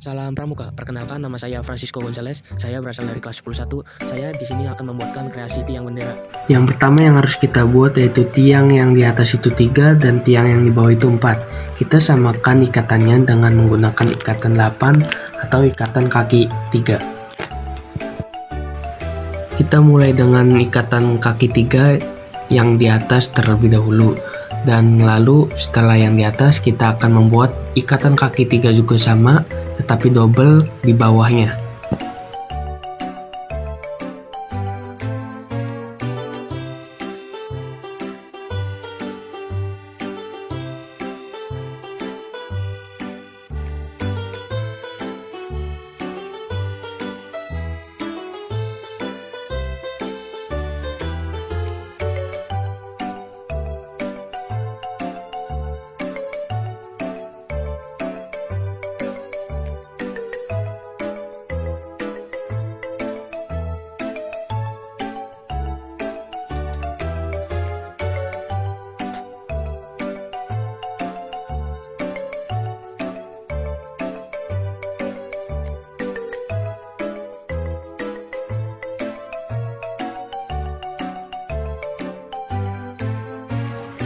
Salam Pramuka, perkenalkan nama saya Francisco Gonzalez. Saya berasal dari kelas 10-1. Saya di sini akan membuatkan kreasi tiang bendera. Yang pertama yang harus kita buat yaitu tiang yang di atas itu 3 dan tiang yang di bawah itu 4. Kita samakan ikatannya dengan menggunakan ikatan 8 atau ikatan kaki 3. Kita mulai dengan ikatan kaki 3 yang di atas terlebih dahulu. Dan lalu setelah yang di atas kita akan membuat ikatan kaki 3 juga sama, tetapi double di bawahnya.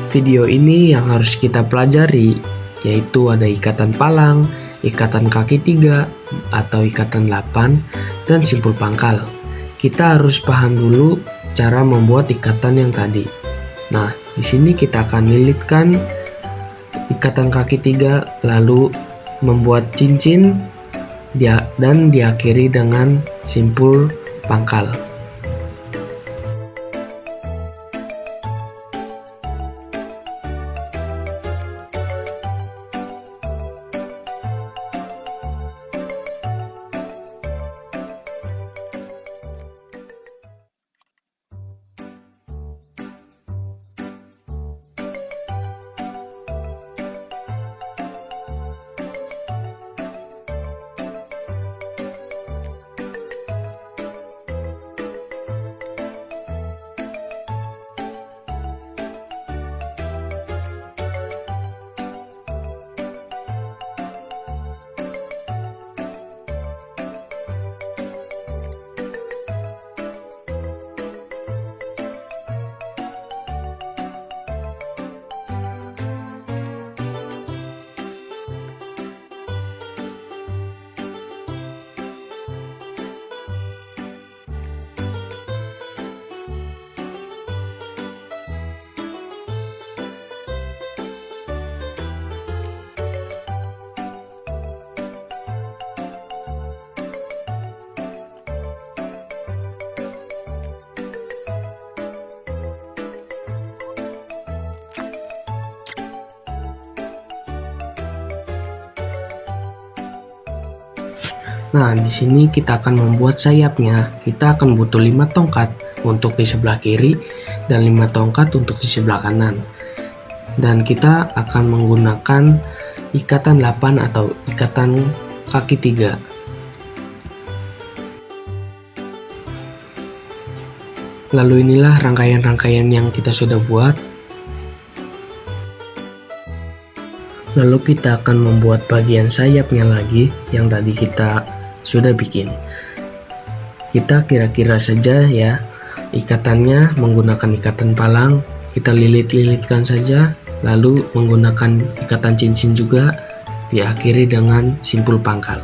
Video ini yang harus kita pelajari yaitu ada ikatan palang, ikatan kaki 3 atau ikatan 8, dan simpul pangkal. Kita harus paham dulu cara membuat ikatan yang tadi. Nah, di sini kita akan lilitkan ikatan kaki 3 lalu membuat cincin dan diakhiri dengan simpul pangkal. Nah, di sini kita akan membuat sayapnya. Kita akan butuh 5 tongkat untuk di sebelah kiri dan 5 tongkat untuk di sebelah kanan. Dan kita akan menggunakan ikatan 8 atau ikatan kaki 3. Lalu inilah rangkaian-rangkaian yang kita sudah buat. Lalu kita akan membuat bagian sayapnya lagi yang tadi kita sudah bikin. Kita kira-kira saja ya ikatannya menggunakan ikatan palang, kita lilit-lilitkan saja, lalu menggunakan ikatan cincin juga, diakhiri dengan simpul pangkal.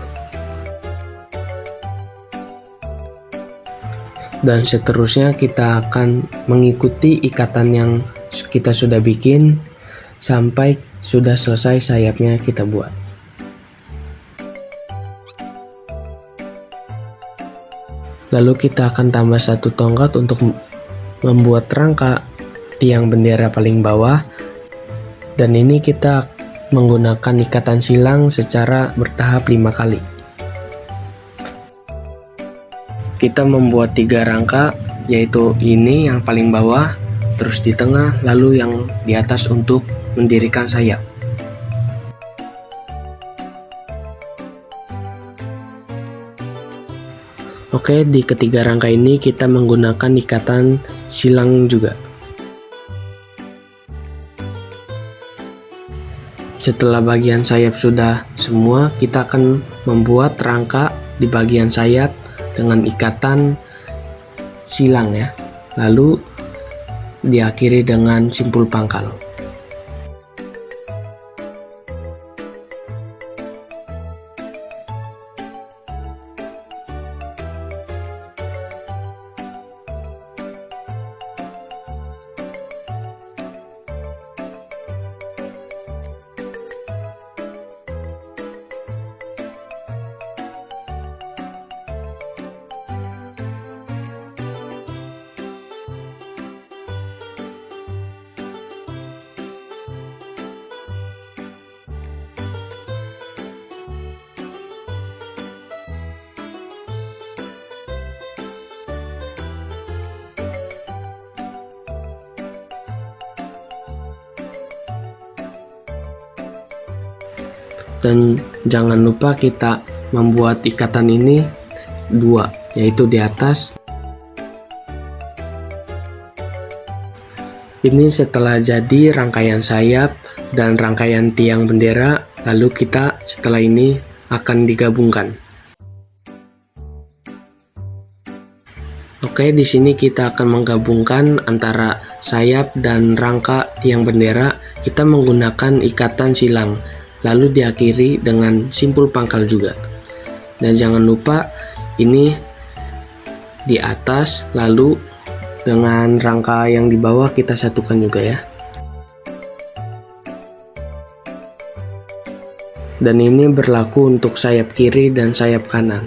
Dan seterusnya kita akan mengikuti ikatan yang kita sudah bikin sampai sudah selesai sayapnya kita buat. Lalu kita akan tambah 1 tongkat untuk membuat rangka tiang bendera paling bawah, dan ini kita menggunakan ikatan silang secara bertahap 5 kali. Kita membuat 3 rangka, yaitu ini yang paling bawah, terus di tengah, lalu yang di atas untuk mendirikan sayap. Oke, di ketiga rangka ini kita menggunakan ikatan silang juga. Setelah bagian sayap sudah semua, kita akan membuat rangka di bagian sayap dengan ikatan silang ya. Lalu diakhiri dengan simpul pangkal. Dan jangan lupa kita membuat ikatan ini dua, yaitu di atas. Ini setelah jadi rangkaian sayap dan rangkaian tiang bendera, lalu kita setelah ini akan digabungkan. Oke, di sini kita akan menggabungkan antara sayap dan rangka tiang bendera. Kita menggunakan ikatan silang, lalu diakhiri dengan simpul pangkal juga. Dan jangan lupa ini di atas, lalu dengan rangka yang di bawah kita satukan juga ya. Dan ini berlaku untuk sayap kiri dan sayap kanan.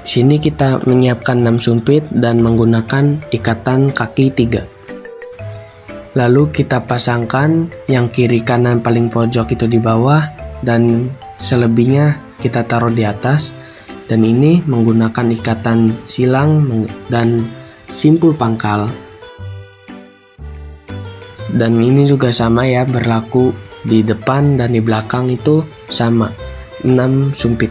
Sini kita menyiapkan 6 sumpit dan menggunakan ikatan kaki 3. Lalu kita pasangkan yang kiri kanan paling pojok itu di bawah dan selebihnya kita taruh di atas. Dan ini menggunakan ikatan silang dan simpul pangkal. Dan ini juga sama ya, berlaku di depan dan di belakang itu sama, 6 sumpit.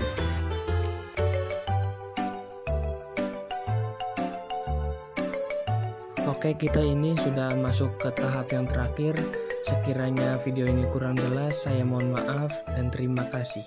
Oke, kita ini sudah masuk ke tahap yang terakhir. Sekiranya video ini kurang jelas, saya mohon maaf dan terima kasih.